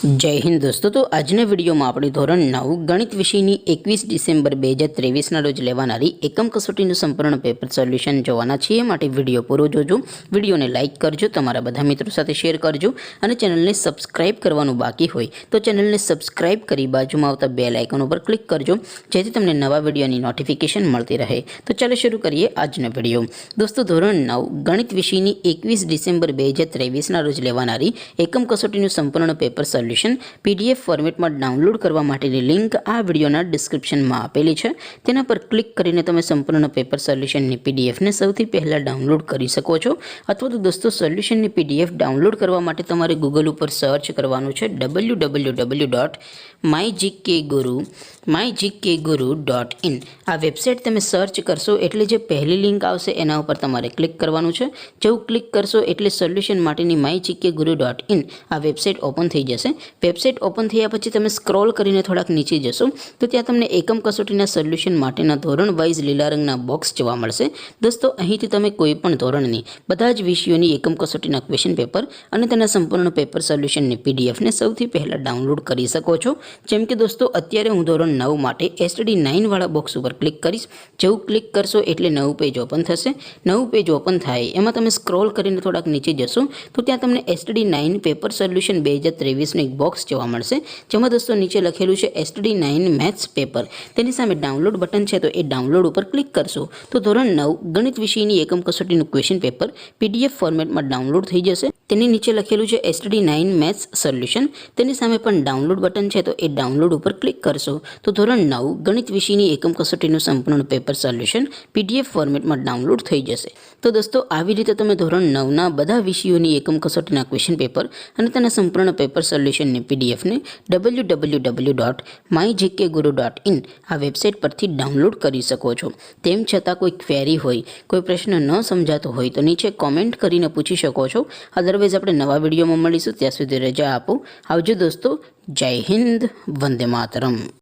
जय हिंद दोस्तों। तो आजना विडियो में આપણે ધોરણ 9 ગણિત વિષયની 21 ડિસેમ્બર 2023 રોજ લેવાનારી એકમ કસોટીનું સંપૂર્ણ પેપર સોલ્યુશન જોવાના છીએ। માટે વિડિયો પૂરો જોજો, વિડિયોને લાઈક કરજો, તમારા બધા મિત્રો સાથે શેર કરજો અને ચેનલને સબસ્ક્રાઇબ કરવાનું બાકી હોય તો ચેનલને સબસ્ક્રાઇબ કરી બાજુમાં આવતા બેલ આઇકન ઉપર ક્લિક કરજો, જેથી તમને નવા વિડિયોની નોટિફિકેશન મળતી રહે। તો ચાલો શરૂ કરીએ આજનો વિડિયો। દોસ્તો, ધોરણ 9 ગણિત વિષયની 21 ડિસેમ્બર 2023 રોજ લેવાનારી એકમ કસોટીનું સંપૂર્ણ પેપર સોલ્યુશન पीडीएफ फॉर्मेट में डाउनलॉड करवा माटेनी लिंक आ विडियोना डिस्क्रिप्शन में आपेली है। तेना पर क्लिक करीने तमे संपूर्ण पेपर सोल्यूशन नी पीडीएफ ने सौथी पहला डाउनलॉड करी सको छो। अथवा तो दोस्तों सोल्यूशन नी पीडीएफ डाउनलॉड करवा माटे तमारे गूगल पर सर्च करवानुं छे www.mygkguru.in। आ वेबसाइट तमे सर्च करशो एटले जे पहली लिंक आवशे एना उपर तमारे क्लिक करवानुं छे। जो क्लिक करशो एटले सोल्यूशन माटेनी mygkguru.in आ वेबसाइट ओपन थई जशे। वेबसाइट ओपन थया पछी तमे स्क्रॉल करीने थोड़ाक नीचे जशो तो त्यां तमने एकम कसोटीना सोल्यूशन माटेना धोरण वाइज लीला रंगना बॉक्स जोवा मळशे। दोस्तों, અહીંથી તમે કોઈ પણ ધોરણની બધા જ વિષયોની એકમ કસોટીના ક્વેશ્ચન પેપર અને તેના સંપૂર્ણ પેપર સોલ્યુશનની પીડીએફ ને સૌથી પહેલા ડાઉનલોડ કરી શકો છો। જેમ કે દોસ્તો, અત્યારે હું ધોરણ 9 માટે STD9 વાળા બોક્સ ઉપર ક્લિક કરીશ। જેવું ક્લિક કરશો એટલે નવું પેજ ઓપન થશે। નવું પેજ ઓપન થાય એમાં તમે સ્ક્રોલ કરીને થોડાક નીચે જશો તો ત્યાં તમને STD9 પેપર સોલ્યુશન 2023 નું એક બોક્સ જોવા મળશે, જેમાં दोस्तों नीचे लखेलू है STD9 मैथ्स पेपर। तेनी सामे डाउनलॉड बटन है तो ये डाउनलॉड पर क्लिक करशो तो धोरण 9 गणित विषयनी एकम कसोटीનું क्वेश्चन पेपर पीडीएफ फॉर्मेट में डाउनलॉड थई जशे। तेनी नीचे लखेलू है STD9 मैथ्स सोल्यूशन। तेनी सामे पण डाउनलॉड बटन है तो ये डाउनलॉड पर क्लिक करशो तो धोरण 9 गणित विषयनी एकम कसोटीનું संपूर्ण पेपर सोल्यूशन पीडीएफ फॉर्मेट में डाउनलॉड थई जशे। तो दोस्तों, આવી રીતે તમે ધોરણ 9 ના બધા વિષયોની એકમ કસોટીના ક્વેશ્ચન પેપર અને તેના સંપૂર્ણ પેપર સોલ્યુશનની પીડીએફ ને www.mygkguru.in आ वेबसाइट परथी डाउनलॉड करी सको छो। तेम छतां कोई क्वेरी होय, कोई प्रश्न न समजातो होय तो नीचे कॉमेंट करीने पूछी शको छो। अदरवाइज आपणे नवा विडियोमां मळीशुं, त्यां सुधी रजा आपो। आवजो दोस्तों। जय हिंद, वंदे मातरम।